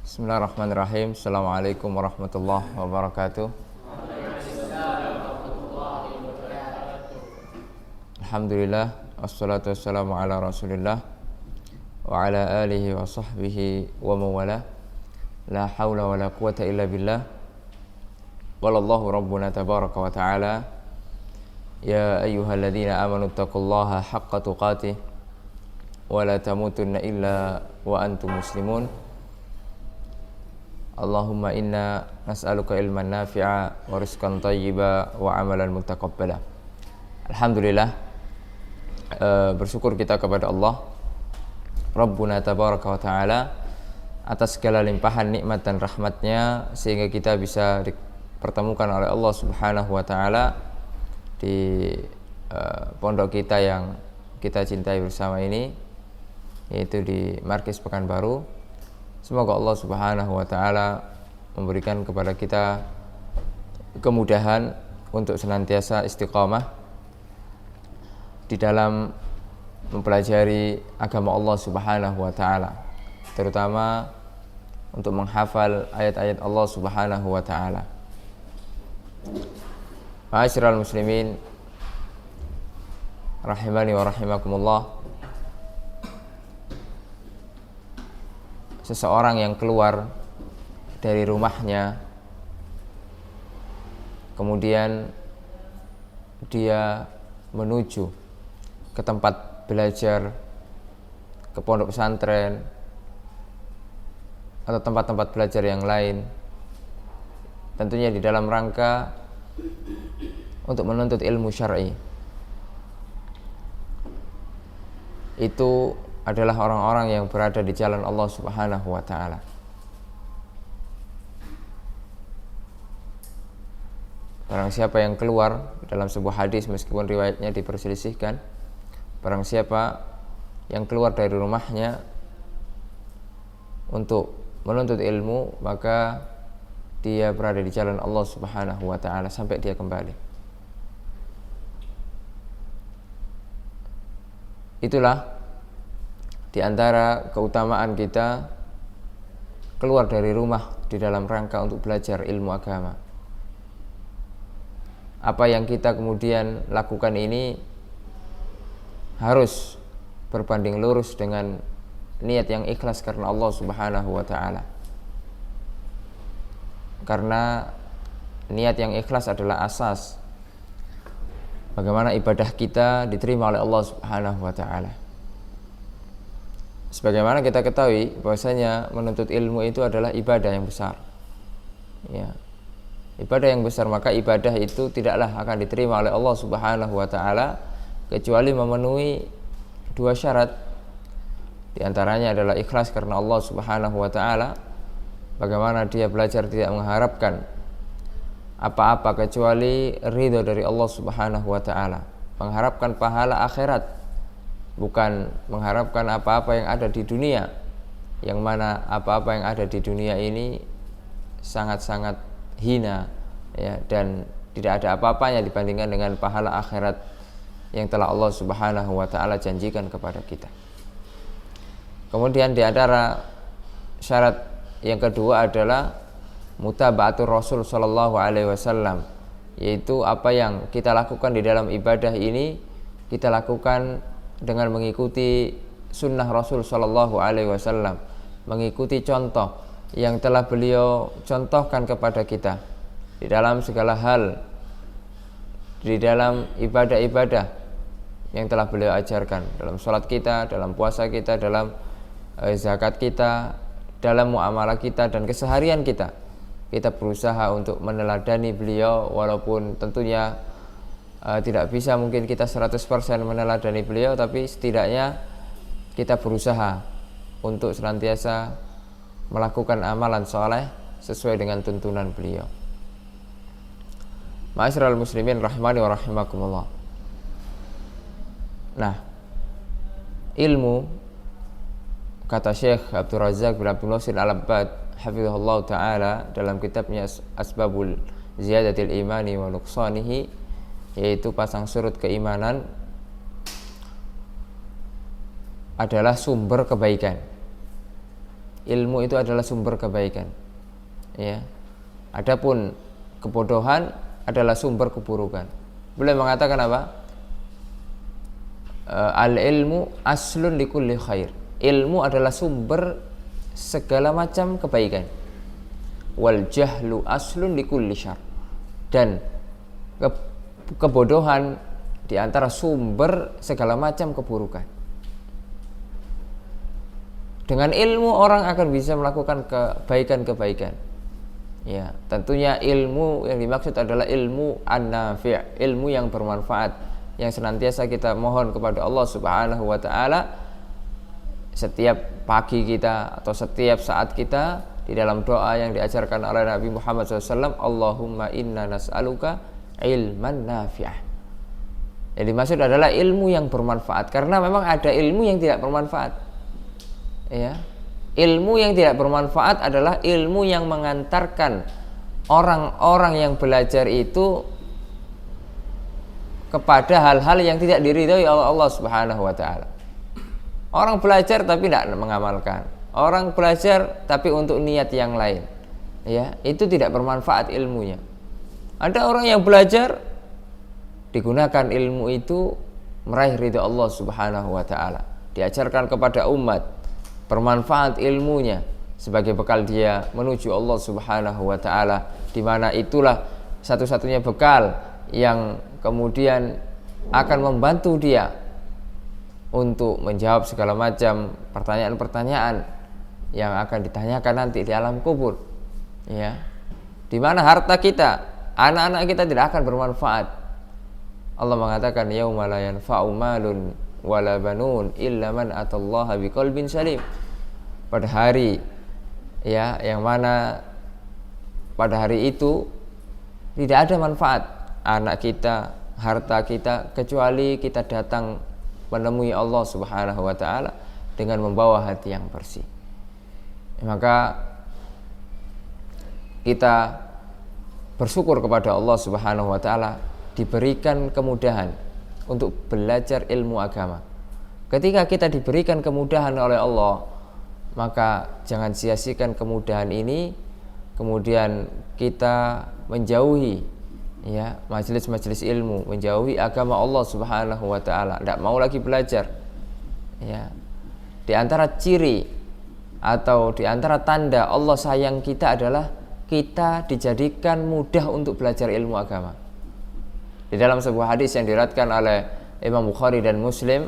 Bismillahirrahmanirrahim. Assalamualaikum warahmatullahi wabarakatuh. Alhamdulillah, wassalatu wassalamu ala rasulillah wa ala alihi wa sahbihi wa mawala. La hawla wa la quwata illa billah. Walallahu rabbuna tabaraka wa ta'ala. Ya ayyuhalladzina amanu taqullaha haqqa tuqatih wa la tamutunna illa wa antum muslimun. Allahumma inna nas'aluka ilman nafi'a wa rizqan thayyiba wa amalan mutaqabbala. Alhamdulillah, bersyukur kita kepada Allah Rabbuna tabaraka wa ta'ala atas segala limpahan nikmat dan rahmatnya sehingga kita bisa dipertemukan oleh Allah subhanahu wa ta'ala di pondok kita yang kita cintai bersama ini, yaitu di Markis Pekanbaru. Semoga Allah subhanahu wa ta'ala memberikan kepada kita kemudahan untuk senantiasa istiqamah di dalam mempelajari agama Allah subhanahu wa ta'ala, terutama untuk menghafal ayat-ayat Allah subhanahu wa ta'ala. Ma'asyiral muslimin rahimani wa rahimakumullah. Seseorang yang keluar dari rumahnya, kemudian dia menuju ke tempat belajar, ke pondok pesantren atau tempat-tempat belajar yang lain, tentunya di dalam rangka untuk menuntut ilmu syar'i. Itu adalah orang-orang yang berada di jalan Allah subhanahu wa ta'ala. Barang siapa yang keluar, dalam sebuah hadis meskipun riwayatnya diperselisihkan, barang siapa yang keluar dari rumahnya untuk menuntut ilmu, maka dia berada di jalan Allah subhanahu wa ta'ala sampai dia kembali. Itulah di antara keutamaan kita keluar dari rumah di dalam rangka untuk belajar ilmu agama. Apa yang kita kemudian lakukan ini harus berbanding lurus dengan niat yang ikhlas karena Allah subhanahu wa ta'ala. Karena niat yang ikhlas adalah asas bagaimana ibadah kita diterima oleh Allah subhanahu wa ta'ala. Sebagaimana kita ketahui bahwasanya menuntut ilmu itu adalah ibadah yang besar, ya, ibadah yang besar. Maka ibadah itu tidaklah akan diterima oleh Allah subhanahu wa ta'ala kecuali memenuhi dua syarat. Di antaranya adalah ikhlas karena Allah subhanahu wa ta'ala. Bagaimana dia belajar tidak mengharapkan apa-apa kecuali ridho dari Allah subhanahu wa ta'ala, mengharapkan pahala akhirat, bukan mengharapkan apa-apa yang ada di dunia, yang mana apa-apa yang ada di dunia ini sangat-sangat hina, ya, dan tidak ada apa-apanya dibandingkan dengan pahala akhirat yang telah Allah subhanahu wa ta'ala janjikan kepada kita. Kemudian di antara syarat yang kedua adalah mutaba'atur Rasul sallallahu alaihi wasallam, yaitu apa yang kita lakukan di dalam ibadah ini kita lakukan dengan mengikuti sunnah Rasul sallallahu alaihi wasallam, mengikuti contoh yang telah beliau contohkan kepada kita di dalam segala hal, di dalam ibadah-ibadah yang telah beliau ajarkan, dalam sholat kita, dalam puasa kita, dalam zakat kita, dalam muamalah kita dan keseharian kita. Kita berusaha untuk meneladani beliau, walaupun tentunya tidak bisa mungkin kita 100% meneladani beliau, tapi setidaknya kita berusaha untuk senantiasa melakukan amalan soleh sesuai dengan tuntunan beliau. Ma'asyiral muslimin rahimani wa rahimakumullah. Nah, ilmu, kata Syekh Abdul Razak bin Abdul Muhsin Al-Abbad hafizahullah ta'ala dalam kitabnya Asbabul Ziyadatil Imani wa Nuqsanihi, yaitu pasang surut keimanan, adalah sumber kebaikan. ilmu itu adalah sumber kebaikan. Ya. Adapun kebodohan adalah sumber keburukan. Beliau mengatakan apa? Al ilmu aslun likulli khair. Ilmu adalah sumber segala macam kebaikan. Wal jahlu aslun likulli syarr. Dan kebodohan di antara sumber segala macam keburukan. Dengan ilmu orang akan bisa melakukan kebaikan-kebaikan. Ya, tentunya ilmu yang dimaksud adalah ilmu an-nafi', ilmu yang bermanfaat, yang senantiasa kita mohon kepada Allah Subhanahu wa taala setiap pagi kita atau setiap saat kita di dalam doa yang diajarkan oleh Nabi Muhammad SAW, Allahumma inna nas'aluka ilman nafi'ah. Yang dimaksud adalah ilmu yang bermanfaat, karena memang ada ilmu yang tidak bermanfaat. Ya. Ilmu yang tidak bermanfaat adalah ilmu yang mengantarkan orang-orang yang belajar itu kepada hal-hal yang tidak diridhoi oleh Allah Subhanahu wa taala. Orang belajar tapi tidak mengamalkan. Orang belajar tapi untuk niat yang lain. Ya, itu tidak bermanfaat ilmunya. Ada orang yang belajar digunakan ilmu itu meraih ridha Allah Subhanahu wa taala. Diajarkan kepada umat, bermanfaat ilmunya sebagai bekal dia menuju Allah Subhanahu wa taala, di mana itulah satu-satunya bekal yang kemudian akan membantu dia untuk menjawab segala macam pertanyaan-pertanyaan yang akan ditanyakan nanti di alam kubur. Ya. Di mana harta kita, anak-anak kita tidak akan bermanfaat. Allah mengatakan yauma la yanfa'u malun wala banun illa man atallaha biqalbin salim. Pada hari ya yang mana pada hari itu tidak ada manfaat anak kita, harta kita, kecuali kita datang menemui Allah Subhanahu wa taala dengan membawa hati yang bersih. Maka kita bersyukur kepada Allah Subhanahu wa taala diberikan kemudahan untuk belajar ilmu agama. Ketika kita diberikan kemudahan oleh Allah, maka jangan sia-siakan kemudahan ini, kemudian kita menjauhi ya majelis-majelis ilmu, menjauhi agama Allah Subhanahu wa taala, tidak mau lagi belajar. Ya. Di antara ciri atau di antara tanda Allah sayang kita adalah kita dijadikan mudah untuk belajar ilmu agama. Di dalam sebuah hadis yang diriwayatkan oleh Imam Bukhari dan Muslim,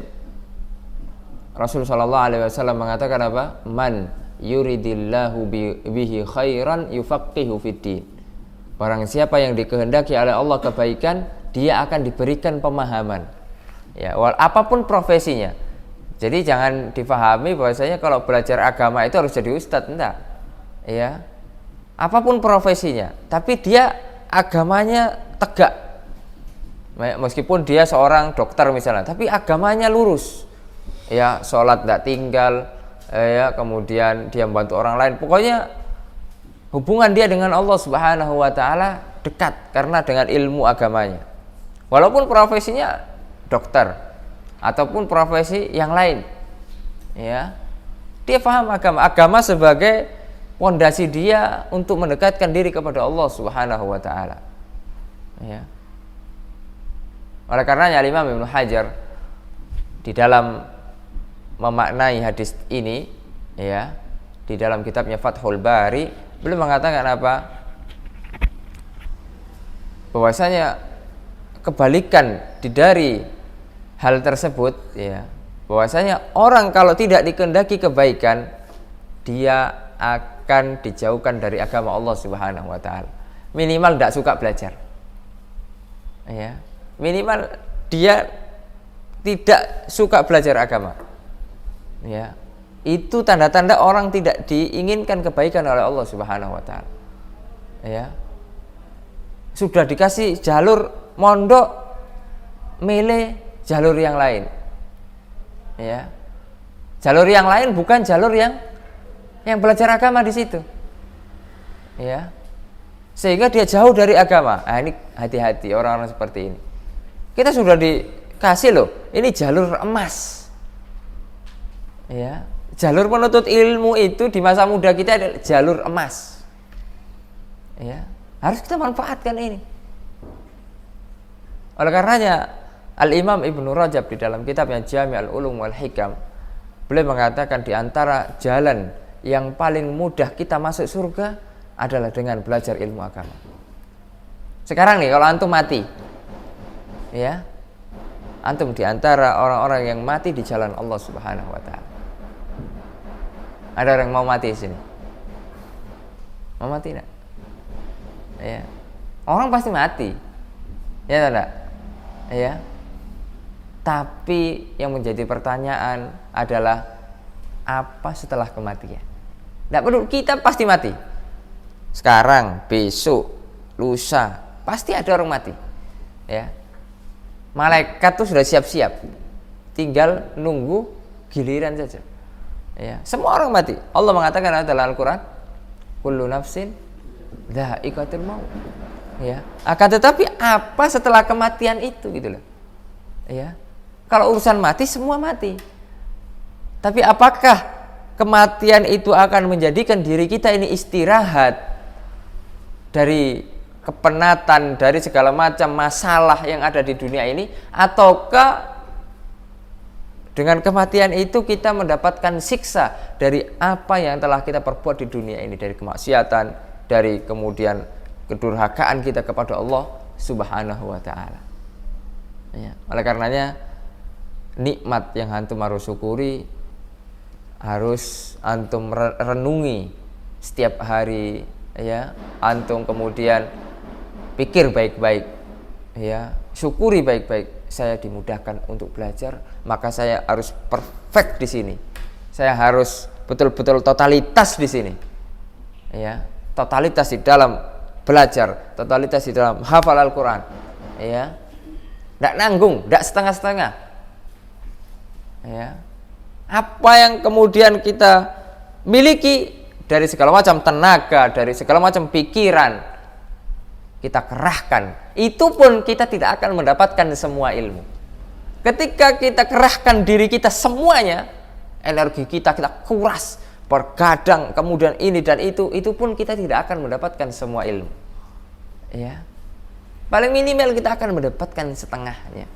Rasul sallallahu alaihi wasallam mengatakan apa? Man yuridillahu bihi khairan yufaqihu fiddin. Barang siapa yang dikehendaki oleh Allah kebaikan, dia akan diberikan pemahaman. Ya, apapun profesinya. Jadi jangan difahami bahwasanya kalau belajar agama itu harus jadi ustadz, enggak. Ya. Apapun profesinya, tapi dia agamanya tegak. Meskipun dia seorang dokter misalnya, tapi agamanya lurus. Ya, sholat tidak tinggal, ya, kemudian dia membantu orang lain. Pokoknya hubungan dia dengan Allah Subhanahu wa taala dekat karena dengan ilmu agamanya. Walaupun profesinya dokter ataupun profesi yang lain. Ya. Dia paham agama sebagai pondasi dia untuk mendekatkan diri kepada Allah Subhanahu wa taala. Ya. Oleh karenanya Imam Ibnu Hajar di dalam memaknai hadis ini, ya, di dalam kitabnya Fathul Bari, beliau mengatakan apa? Bahwasanya kebalikan dari hal tersebut, ya, bahwasanya orang kalau tidak dikehendaki kebaikan, dia akan dijauhkan dari agama Allah Subhanahu wa taala. Minimal tidak suka belajar. Ya, minimal dia tidak suka belajar agama. Ya, itu tanda-tanda orang tidak diinginkan kebaikan oleh Allah Subhanahu wa taala. Ya. Sudah dikasih jalur mondok, milih jalur yang lain. Ya. Jalur yang lain bukan jalur yang belajar agama di situ. Ya. Sehingga dia jauh dari agama. Nah, ini hati-hati orang-orang seperti ini. Kita sudah dikasih loh, ini jalur emas. Ya, jalur penuntut ilmu itu di masa muda kita adalah jalur emas. Ya, harus kita manfaatkan ini. Oleh karenanya Al-Imam Ibnu Rajab di dalam kitabnya Jami' al-Ulum wal Hikam, beliau mengatakan di antara jalan yang paling mudah kita masuk surga adalah dengan belajar ilmu agama. Sekarang nih kalau antum mati, ya, antum di antara orang-orang yang mati di jalan Allah Subhanahu wa taala. Ada orang mau mati di sini? Mau mati enggak? Ya. Orang pasti mati. Ya enggak? Ya. Tapi yang menjadi pertanyaan adalah apa setelah kematian? Tidak perlu, kita pasti mati. Sekarang, besok, lusa, pasti ada orang mati. Ya. Malaikat tuh sudah siap-siap. Tinggal nunggu giliran saja. Ya, semua orang mati. Allah mengatakan dalam Al-Qur'an, kullu nafsin dha'iqatul maut. Ya. Akan tetapi apa setelah kematian itu gitu loh. Ya. Kalau urusan mati semua mati. Tapi apakah kematian itu akan menjadikan diri kita ini istirahat dari kepenatan, dari segala macam masalah yang ada di dunia ini, ataukah dengan kematian itu kita mendapatkan siksa dari apa yang telah kita perbuat di dunia ini, dari kemaksiatan, dari kemudian kedurhakaan kita kepada Allah Subhanahu wa taala. Ya, oleh karenanya nikmat yang antum harus syukuri, harus antum renungi setiap hari, ya. Antum kemudian pikir baik-baik, ya, syukuri baik-baik. Saya dimudahkan untuk belajar, maka saya harus perfect di sini. Saya harus betul-betul totalitas di sini. Ya, totalitas di dalam belajar, totalitas di dalam hafal Al-Qur'an. Ya. Enggak nanggung, enggak setengah-setengah. Ya. Apa yang kemudian kita miliki dari segala macam tenaga, dari segala macam pikiran, kita kerahkan, itu pun kita tidak akan mendapatkan semua ilmu. Ketika kita kerahkan diri kita semuanya, energi kita kuras, bergadang, kemudian ini dan itu pun kita tidak akan mendapatkan semua ilmu. Ya, paling minimal kita akan mendapatkan setengahnya.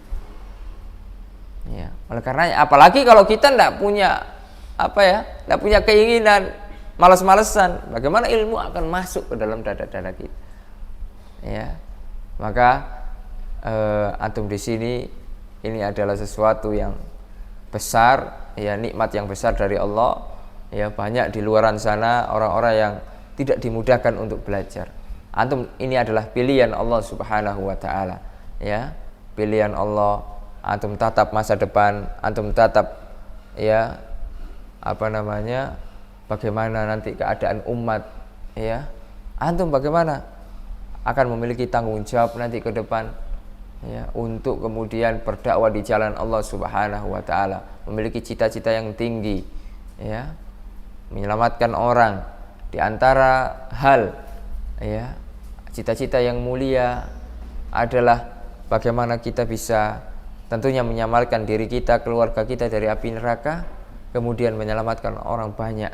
Ya, oleh karenanya, apalagi kalau kita tidak punya tidak punya keinginan, malas-malesan, bagaimana ilmu akan masuk ke dalam dada-dada kita? Ya, maka antum di sini ini adalah sesuatu yang besar, ya, nikmat yang besar dari Allah. Ya, banyak di luaran sana orang-orang yang tidak dimudahkan untuk belajar. Antum ini adalah pilihan Allah Subhanahu wa taala, ya, pilihan Allah. Antum tatap masa depan, antum tatap, ya, bagaimana nanti keadaan umat, ya. Antum bagaimana akan memiliki tanggung jawab nanti ke depan, ya, untuk kemudian berdakwah di jalan Allah Subhanahu wa taala, memiliki cita-cita yang tinggi, ya, menyelamatkan orang. Di antara hal, ya, cita-cita yang mulia adalah bagaimana kita bisa tentunya menyelamatkan diri kita, keluarga kita dari api neraka, kemudian menyelamatkan orang banyak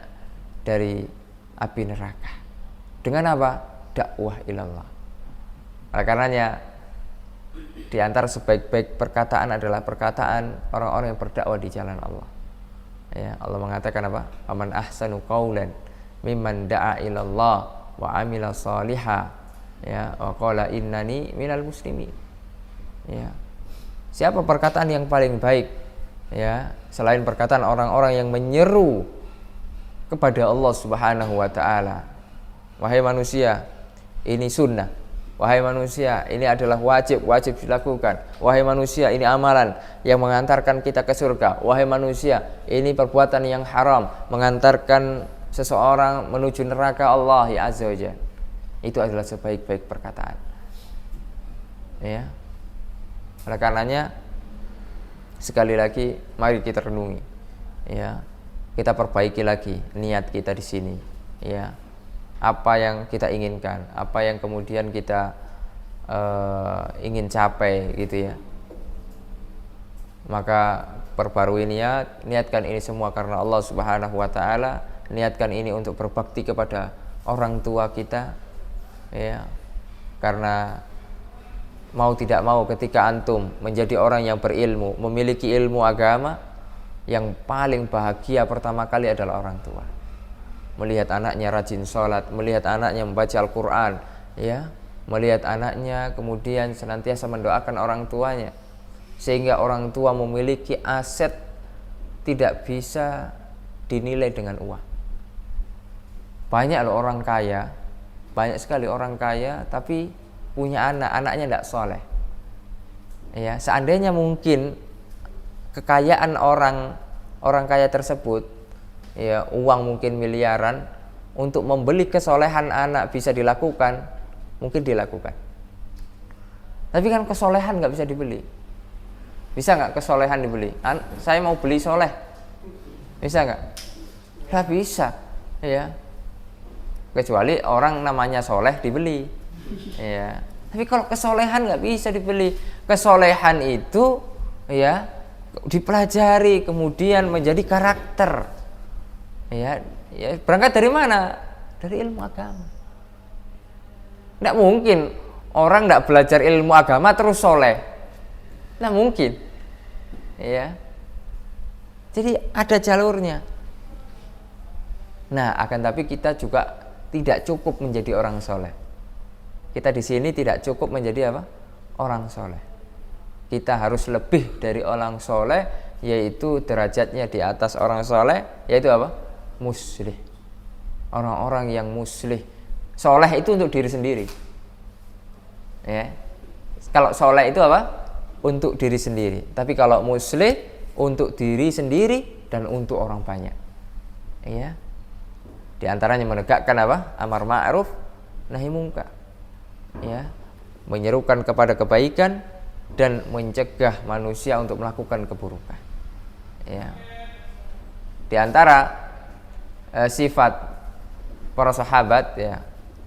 dari api neraka. Dengan apa? Dakwah ilallah. Oleh karenanya, di antara sebaik-baik perkataan adalah perkataan orang-orang yang berdakwah di jalan Allah. Ya, Allah mengatakan apa? Aman ahsanu qaulan mimman da'a ilallah wa amila shaliha, ya, wa qala innani minal muslimin. Ya. Siapa perkataan yang paling baik, ya, selain perkataan orang-orang yang menyeru kepada Allah Subhanahu wa taala? Wahai manusia, ini sunnah. Wahai manusia, ini adalah wajib dilakukan. Wahai manusia, ini amalan yang mengantarkan kita ke surga. Wahai manusia, ini perbuatan yang haram, mengantarkan seseorang menuju neraka Allah ya azza wa jalla. Itu adalah sebaik-baik perkataan. Ya. Oleh karenanya, sekali lagi mari kita renungi. Ya. Kita perbaiki lagi niat kita di sini. Ya. Apa yang kita inginkan, apa yang kemudian kita ingin capai gitu ya. Maka perbarui niat, niatkan ini semua karena Allah Subhanahu wa taala, niatkan ini untuk berbakti kepada orang tua kita, ya. Karena mau tidak mau ketika antum menjadi orang yang berilmu, memiliki ilmu agama, yang paling bahagia pertama kali adalah orang tua. Melihat anaknya rajin sholat, melihat anaknya membaca Al-Quran, ya, melihat anaknya kemudian senantiasa mendoakan orang tuanya, sehingga orang tua memiliki aset tidak bisa dinilai dengan uang. Banyak loh orang kaya, banyak sekali orang kaya tapi punya anaknya tidak soleh. Ya, seandainya mungkin kekayaan orang kaya tersebut, ya, uang mungkin miliaran, untuk membeli kesolehan anak bisa dilakukan, mungkin dilakukan. Tapi kan kesolehan nggak bisa dibeli. Bisa nggak kesolehan dibeli? Saya mau beli soleh, bisa nggak? Nggak bisa, ya. Kecuali orang namanya soleh dibeli, ya. Tapi kalau kesolehan nggak bisa dibeli. Kesolehan itu, ya, dipelajari kemudian menjadi karakter, ya, berangkat dari mana? Dari ilmu agama. Nggak mungkin orang nggak belajar ilmu agama terus soleh, nggak mungkin, ya. Jadi ada jalurnya. Nah, akan tapi kita juga tidak cukup menjadi orang soleh. Kita di sini tidak cukup menjadi apa? Orang soleh. Kita harus lebih dari orang soleh, yaitu derajatnya di atas orang soleh, yaitu apa? Muslih. Orang-orang yang muslih. Soleh itu untuk diri sendiri, ya. Kalau soleh itu apa? Untuk diri sendiri. Tapi kalau muslih, untuk diri sendiri dan untuk orang banyak, ya. Di antaranya menegakkan apa? Amar ma'ruf nahi munkar, ya. Menyerukan kepada kebaikan dan mencegah manusia untuk melakukan keburukan, ya. Di antara sifat para sahabat, ya,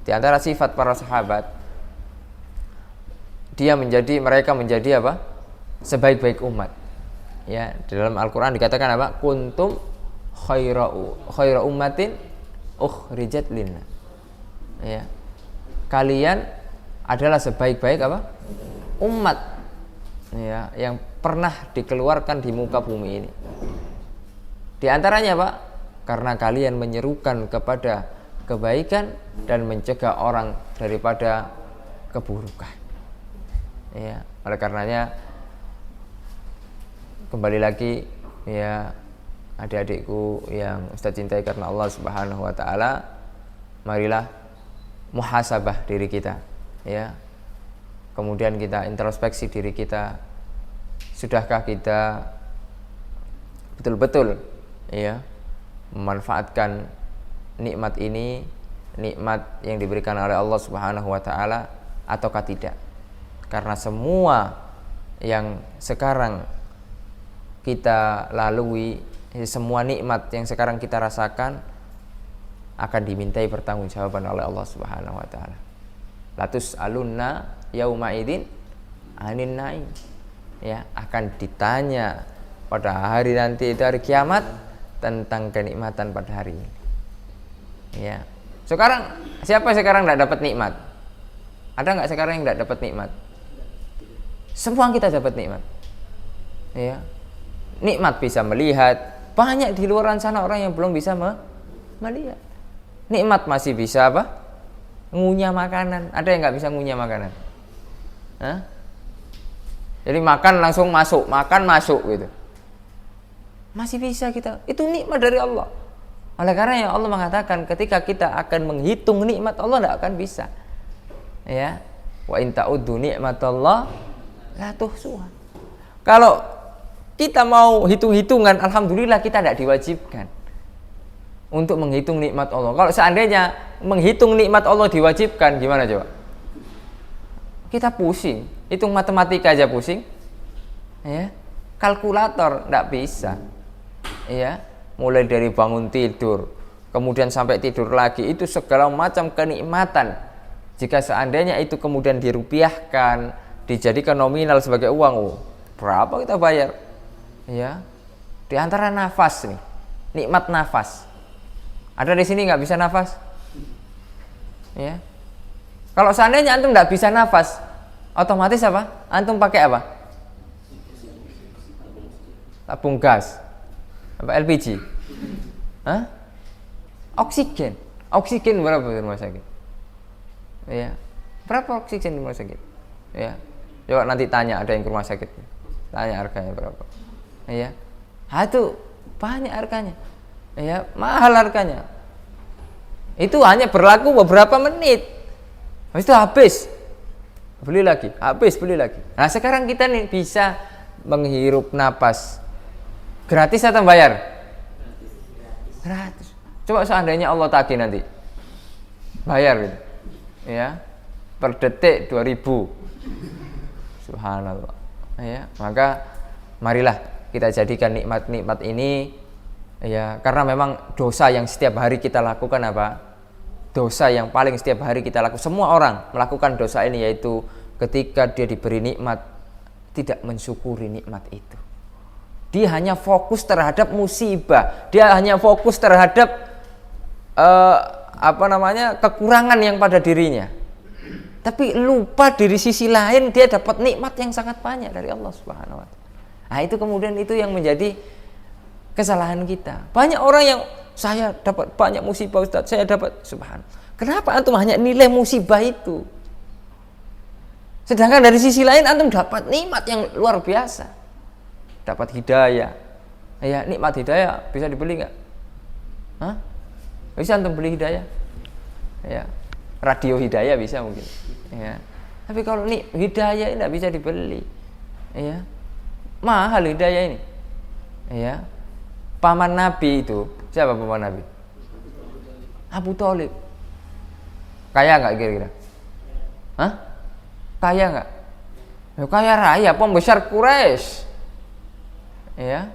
di antara sifat para sahabat, mereka menjadi apa? Sebaik-baik umat, ya. Di dalam Al-Quran dikatakan apa? Kuntum khaira ummatin ukhrijat linnas, ya. Kalian adalah sebaik-baik apa? Umat, ya, yang pernah dikeluarkan di muka bumi ini. Di antaranya apa? Karena kalian menyerukan kepada kebaikan dan mencegah orang daripada keburukan, ya. Oleh karenanya, kembali lagi, ya, adik-adikku yang Ustaz cintai karena Allah Subhanahu wa taala, marilah muhasabah diri kita, ya. Kemudian kita introspeksi diri kita. Sudahkah kita betul-betul, ya, memanfaatkan nikmat ini, nikmat yang diberikan oleh Allah Subhanahu wa taala, ataukah tidak? Karena semua yang sekarang kita lalui, semua nikmat yang sekarang kita rasakan akan dimintai pertanggungjawaban oleh Allah Subhanahu wa taala. Latus alunna yauma idzin anin naim, ya, akan ditanya pada hari nanti, itu hari kiamat, tentang kenikmatan pada hari ini, ya. Sekarang siapa sekarang tidak dapat nikmat? Ada nggak sekarang yang tidak dapat nikmat? Semua kita dapat nikmat, ya. Nikmat bisa melihat. Banyak di luar sana orang yang belum bisa melihat. Nikmat masih bisa apa? Ngunyah makanan. Ada yang nggak bisa ngunyah makanan? Hah? Jadi makan langsung masuk, makan masuk gitu. Masih bisa kita. Itu nikmat dari Allah. Oleh karena yang Allah mengatakan ketika kita akan menghitung nikmat Allah, tidak akan bisa, ya. Wa in ta'uddu nikmatallah la tuhsuha. Kalau kita mau hitung-hitungan, alhamdulillah kita tidak diwajibkan untuk menghitung nikmat Allah. Kalau seandainya menghitung nikmat Allah diwajibkan, gimana coba? Kita pusing, hitung matematika aja pusing, ya. Kalkulator tidak bisa, ya. Mulai dari bangun tidur, kemudian sampai tidur lagi, itu segala macam kenikmatan. Jika seandainya itu kemudian dirupiahkan, dijadikan nominal sebagai uang, berapa kita bayar? Ya, di antara nafas nih, nikmat nafas. Ada di sini nggak bisa nafas? Ya. Kalau seandainya antum nggak bisa nafas, otomatis apa? Antum pakai apa? Tabung gas, apa LPG? Hah? Oksigen. Oksigen berapa di rumah sakit? Ya. Berapa oksigen di rumah sakit? Ya. Coba nanti tanya, ada yang ke rumah sakit. Tanya harganya berapa. Ya. Itu banyak harganya. Ya, mahal harganya. Itu hanya berlaku beberapa menit. Habis itu habis. Beli lagi, habis beli lagi. Nah, sekarang kita nih bisa menghirup napas. Gratis atau bayar? Gratis. Coba seandainya Allah tagih nanti. Bayar gitu. Ya. Per detik 2000. Subhanallah. Ya, maka marilah kita jadikan nikmat-nikmat ini ya, karena memang dosa yang setiap hari kita lakukan apa? Dosa yang paling setiap hari kita lakukan. Semua orang melakukan dosa ini, yaitu ketika dia diberi nikmat tidak mensyukuri nikmat itu. Dia hanya fokus terhadap musibah. Dia hanya fokus terhadap kekurangan yang pada dirinya. Tapi lupa dari sisi lain dia dapat nikmat yang sangat banyak dari Allah Subhanahu wa taala. Nah, itu kemudian itu yang menjadi kesalahan kita. Banyak orang yang saya dapat banyak musibah Ustaz, saya dapat subhanallah. Kenapa antum hanya nilai musibah itu? Sedangkan dari sisi lain antum dapat nikmat yang luar biasa. Dapat hidayah. Ya, nikmat hidayah bisa dibeli enggak? Hah? Bisa antum beli hidayah? Ya. Radio hidayah bisa mungkin. Ya. Tapi kalau hidayah ini enggak bisa dibeli. Ya. Mahal hidayah ini. Ya. Paman Nabi itu, siapa paman Nabi? Abu Thalib. Kaya nggak kira-kira? Hah? Kaya nggak? Ya, kaya raya, pembesar Quraisy. Ya,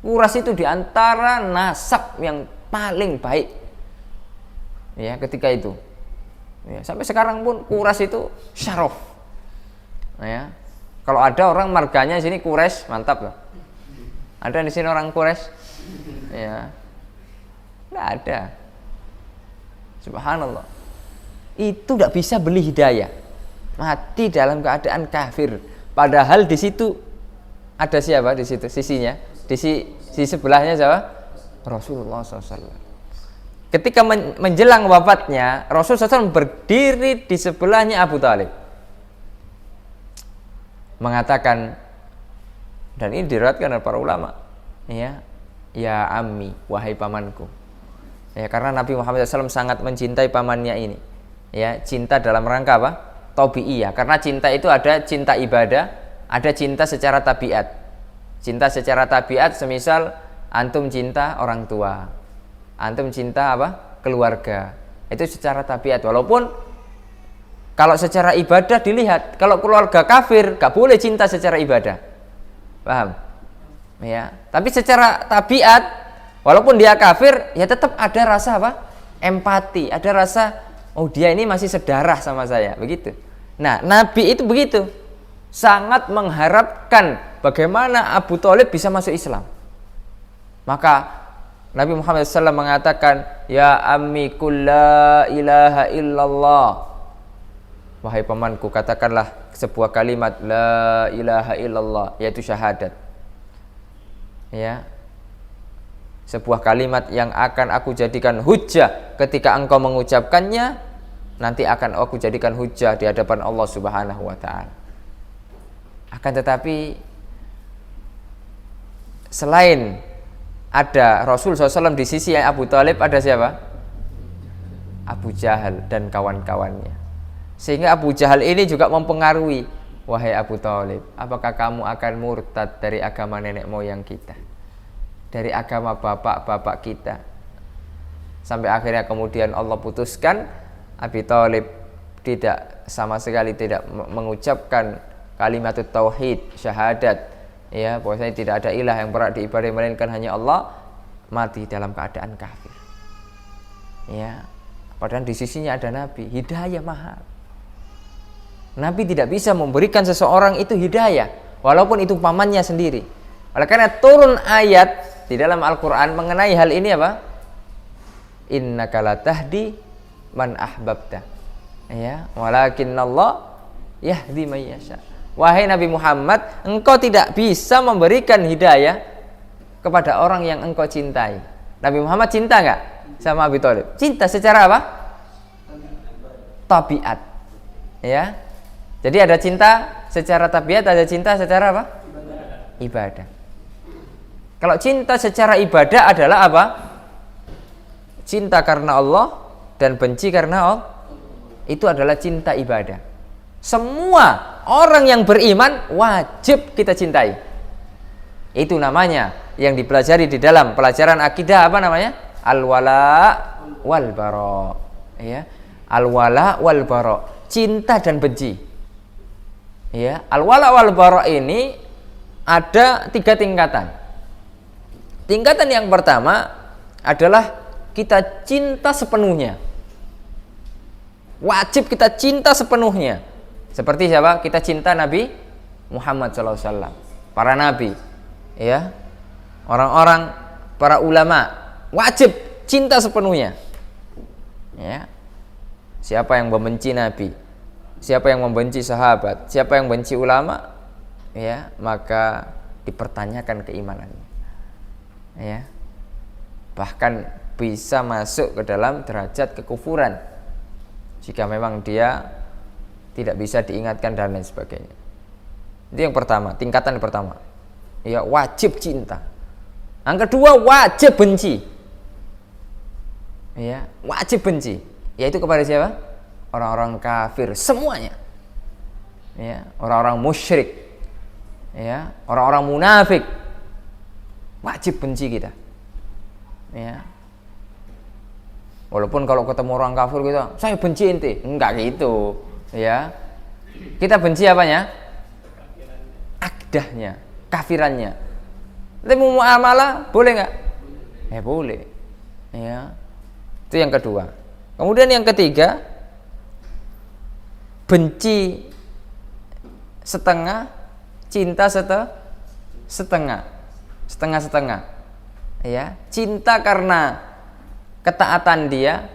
Quraisy itu diantara nasab yang paling baik. Ya, ketika itu. Ya, sampai sekarang pun Quraisy itu syaraf. Ya, kalau ada orang marganya sini Quraisy, mantap loh. Ada di sini orang Quraisy? Ya, nggak ada. Subhanallah. Itu tidak bisa beli hidayah. Mati dalam keadaan kafir. Padahal di situ ada siapa di situ? Sisinya, di sebelahnya siapa? Rasulullah SAW. Ketika menjelang wafatnya, Rasulullah SAW berdiri di sebelahnya Abu Thalib, mengatakan, dan ini diriwayatkan oleh para ulama, ya ammi, wahai pamanku. Ya, karena Nabi Muhammad SAW sangat mencintai pamannya ini. Ya, cinta dalam rangka apa? Tabi'iyah. Karena cinta itu ada cinta ibadah, ada cinta secara tabiat. Cinta secara tabiat semisal antum cinta orang tua, antum cinta apa? Keluarga. Itu secara tabiat. Walaupun kalau secara ibadah dilihat, kalau keluarga kafir gak boleh cinta secara ibadah. Paham? Ya, tapi secara tabiat walaupun dia kafir ya tetap ada rasa apa? Empati, ada rasa oh dia ini masih sedarah sama saya, begitu. Nah, Nabi itu begitu. Sangat mengharapkan bagaimana Abu Thalib bisa masuk Islam. Maka Nabi Muhammad SAW mengatakan, ya ammi qul la ilaha illallah. Wahai pamanku, katakanlah sebuah kalimat la ilaha illallah, yaitu syahadat. Ya, sebuah kalimat yang akan aku jadikan hujjah ketika engkau mengucapkannya, nanti akan aku jadikan hujjah di hadapan Allah Subhanahu wa taala. Akan tetapi selain ada Rasul SAW di sisi Abu Thalib, ada siapa? Abu Jahal dan kawan-kawannya. Sehingga Abu Jahal ini juga mempengaruhi, wahai Abu Thalib, apakah kamu akan murtad dari agama nenek moyang kita, dari agama bapak-bapak kita? Sampai akhirnya kemudian Allah putuskan Abi Thalib tidak sama sekali tidak mengucapkan kalimat tauhid, syahadat, ya, bahwasanya tidak ada ilah yang berhak diibadahi melainkan hanya Allah, mati dalam keadaan kafir. Ya, padahal di sisinya ada Nabi, hidayah mahal. Nabi tidak bisa memberikan seseorang itu hidayah walaupun itu pamannya sendiri. Oleh karena turun ayat di dalam Al-Quran mengenai hal ini apa? Innaka latahdi man ahbabta, ya, walakinnallah yahdi man yasha. Wahai Nabi Muhammad, engkau tidak bisa memberikan hidayah kepada orang yang engkau cintai. Nabi Muhammad cinta nggak sama Abi Thalib? Cinta secara apa? Tabiat, ya. Jadi ada cinta secara tabiat, ada cinta secara apa? Ibadah. Kalau cinta secara ibadah adalah apa? Cinta karena Allah dan benci karena Allah. Itu adalah cinta ibadah. Semua orang yang beriman wajib kita cintai. Itu namanya yang dipelajari di dalam pelajaran akidah, apa namanya? Al-wala wal bara. Ya. Al-wala wal bara. Cinta dan benci. Ya, al-wala wal bara ini ada 3 tingkatan. Tingkatan yang pertama adalah kita cinta sepenuhnya. Wajib kita cinta sepenuhnya. Seperti siapa? Kita cinta Nabi Muhammad SAW, para nabi, ya, orang-orang, para ulama, wajib cinta sepenuhnya. Ya. Siapa yang membenci nabi, siapa yang membenci sahabat, siapa yang benci ulama, ya, maka dipertanyakan keimanannya. Ya. Bahkan bisa masuk ke dalam derajat kekufuran jika memang dia tidak bisa diingatkan dan lain sebagainya. Itu yang pertama, tingkatan yang pertama. Ya, wajib cinta. Yang kedua, wajib benci. Ya, wajib benci. Yaitu kepada siapa? Orang-orang kafir semuanya. Ya, orang-orang musyrik. Ya, orang-orang munafik. Wajib benci kita. Ya. Walaupun kalau ketemu orang kafir kita, saya benci ente, enggak gitu, ya. Kita benci apanya? Akidahnya, kafirannya. Tapi mau muamalah boleh enggak? Boleh. Ya. Itu yang kedua. Kemudian yang ketiga, benci setengah, cinta setengah. Setengah-setengah. Ya, cinta karena ketaatan dia,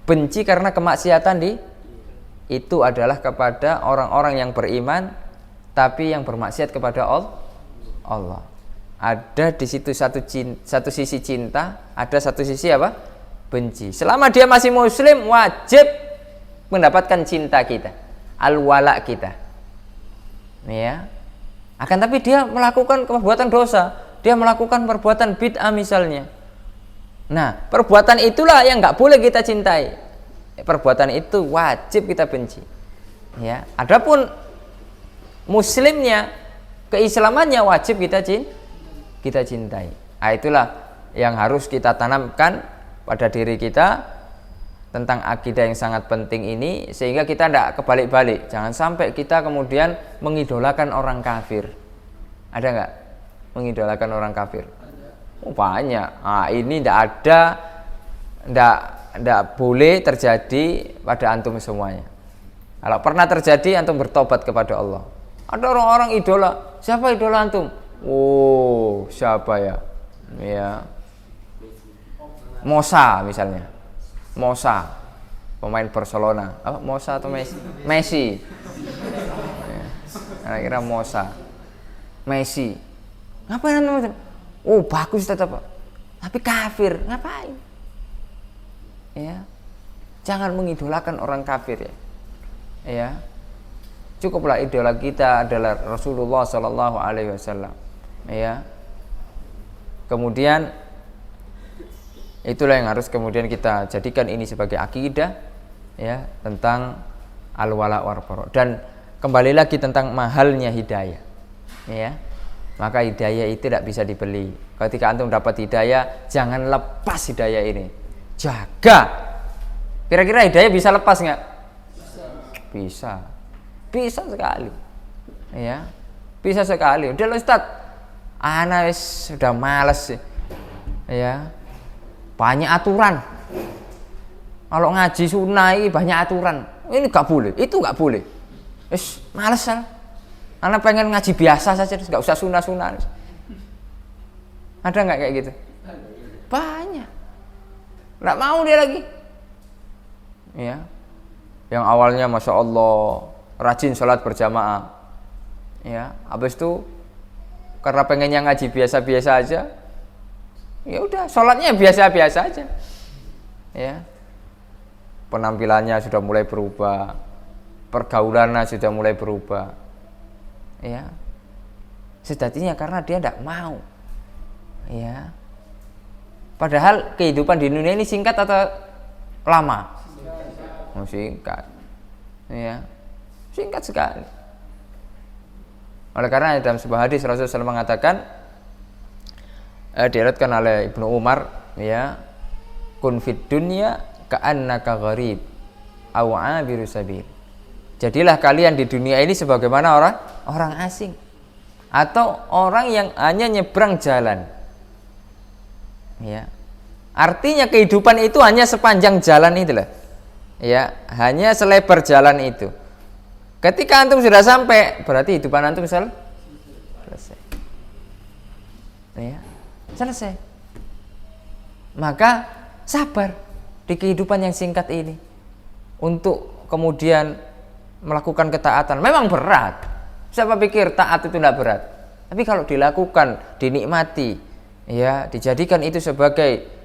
benci karena kemaksiatan itu adalah kepada orang-orang yang beriman tapi yang bermaksiat kepada Allah. Ada di situ satu sisi cinta, ada satu sisi apa? Benci. Selama dia masih muslim, wajib mendapatkan cinta kita, al-wala kita. Ya. Akan tapi dia melakukan perbuatan dosa, dia melakukan perbuatan bid'ah misalnya. Nah, perbuatan itulah yang nggak boleh kita cintai. Perbuatan itu wajib kita benci. Ya, adapun muslimnya, keislamannya wajib kita cintai. Nah, itulah yang harus kita tanamkan pada diri kita tentang akidah yang sangat penting ini, sehingga kita tidak kebalik-balik. Jangan sampai kita kemudian mengidolakan orang kafir. Ada nggak mengidolakan orang kafir? Oh, banyak. Ini tidak boleh terjadi pada antum semuanya. Kalau pernah terjadi, antum bertobat kepada Allah. Ada orang-orang idola. Siapa idola antum? Oh, siapa ya? Ya, Mosa misalnya. Mosa, pemain Barcelona. Apa? Mosa atau Messi? Messi. Ya. Kira Mosa. Messi. Ngapain antum? Oh, bagus tetap, tapi kafir, ngapain? Ya, jangan mengidolakan orang kafir, ya. Ya, cukuplah idola kita adalah Rasulullah Sallallahu Alaihi Wasallam. Ya, kemudian itulah yang harus kemudian kita jadikan ini sebagai akidah, ya, tentang al-wala wal bara. Dan kembali lagi tentang mahalnya hidayah, ya. Maka hidayah itu tidak bisa dibeli. Ketika antum dapat hidayah, jangan lepas hidayah ini. Jaga. Kira-kira hidayah bisa lepas nggak? Bisa. Bisa sekali. Ya, bisa sekali. Udah Ustaz, ana sudah malas sih. Ya, banyak aturan. Kalau ngaji sunnah ini banyak aturan. Ini nggak boleh, itu nggak boleh. Malas kan? Anak pengen ngaji biasa saja, nggak usah sunah-sunah. Ada nggak kayak gitu? Banyak. Nggak mau dia lagi. Ya. Yang awalnya Masya Allah rajin sholat berjamaah. Ya, habis itu karena pengennya ngaji biasa-biasa aja, ya udah sholatnya biasa-biasa aja. Ya. Penampilannya sudah mulai berubah, pergaulannya sudah mulai berubah. Ya. Sejatinya karena dia tidak mau. Ya. Padahal kehidupan di dunia ini singkat atau lama? Singkat. Ya. Singkat sekali. Oleh karena dalam sebuah hadis Rasulullah SAW mengatakan, diriwayatkan oleh Ibnu Umar, ya, kun fid dunya ka'annaka gharib aw 'abiru sabil. Jadilah kalian di dunia ini sebagaimana orang asing atau orang yang hanya nyebrang jalan. Ya. Artinya kehidupan itu hanya sepanjang jalan itulah. Ya, hanya selebar jalan itu. Ketika antum sudah sampai, berarti kehidupan antum selesai. Ya, selesai. Maka sabar di kehidupan yang singkat ini untuk kemudian melakukan ketaatan. Memang berat. Siapa pikir taat itu tidak berat? Tapi kalau dilakukan, dinikmati, ya, dijadikan itu sebagai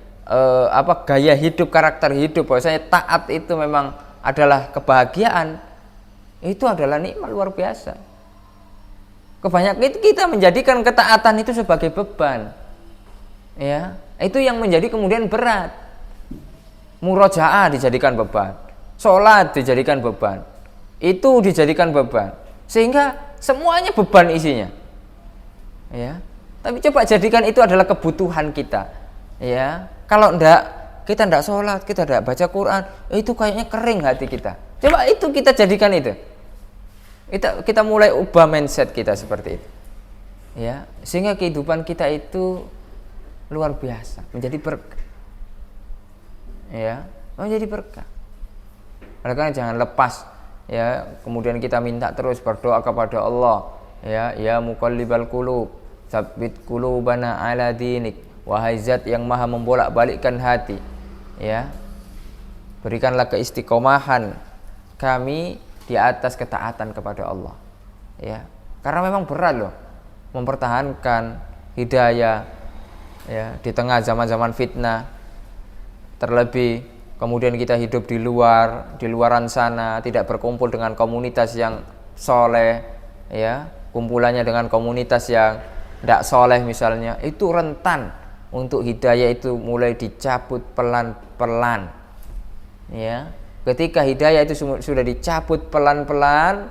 gaya hidup, karakter hidup, bahwasanya taat itu memang adalah kebahagiaan, itu adalah nikmat luar biasa. Kebanyakan itu kita menjadikan ketaatan itu sebagai beban, ya, itu yang menjadi kemudian berat. Murojaah dijadikan beban, sholat dijadikan beban, itu dijadikan beban, sehingga semuanya beban isinya, ya. Tapi coba jadikan itu adalah kebutuhan kita, ya. Kalau kita ndak sholat, kita ndak baca Quran, itu kayaknya kering hati kita. Coba itu kita jadikan itu. Kita mulai ubah mindset kita seperti itu. Ya, sehingga kehidupan kita itu luar biasa, menjadi berkah. Ya, menjadi berkah. Oleh karena jangan lepas, ya, kemudian kita minta terus berdoa kepada Allah, ya muqallibal qulub, tsabbit qulubana ala dinik. Wahai zat yang maha membolak-balikkan hati, ya, berikanlah keistiqomahan kami di atas ketaatan kepada Allah, ya, karena memang berat loh mempertahankan hidayah, ya, di tengah zaman-zaman fitnah, terlebih kemudian kita hidup di luaran sana, tidak berkumpul dengan komunitas yang soleh, ya, kumpulannya dengan komunitas yang tidak soleh misalnya, itu rentan untuk hidayah itu mulai dicabut pelan-pelan, ya. Ketika hidayah itu sudah dicabut pelan-pelan,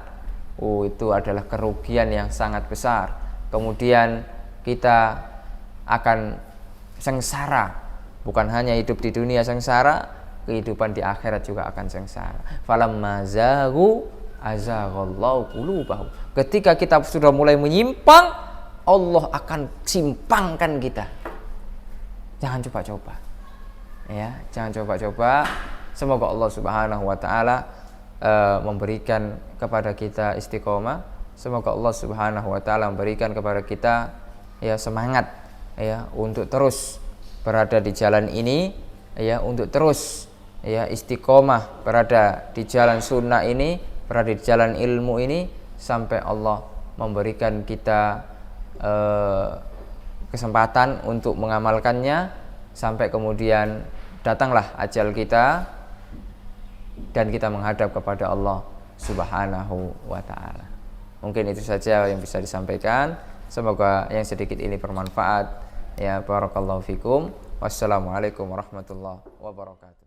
itu adalah kerugian yang sangat besar. Kemudian kita akan sengsara, bukan hanya hidup di dunia sengsara, kehidupan di akhirat juga akan sengsara. Falamma zaghu azaghallahu qulubahum. Ketika kita sudah mulai menyimpang, Allah akan simpangkan kita. Jangan coba-coba, ya, jangan coba-coba. Semoga Allah Subhanahu wa taala memberikan kepada kita istiqomah. Semoga Allah Subhanahu wa taala memberikan kepada kita, ya, semangat, ya, untuk terus berada di jalan ini, ya, untuk terus, ya, istiqomah berada di jalan sunnah ini, berada di jalan ilmu ini, sampai Allah memberikan kita kesempatan untuk mengamalkannya, sampai kemudian datanglah ajal kita dan kita menghadap kepada Allah Subhanahu wa taala. Mungkin itu saja yang bisa disampaikan. Semoga yang sedikit ini bermanfaat. Ya, barakallahu fikum. Wassalamualaikum warahmatullahi wabarakatuh.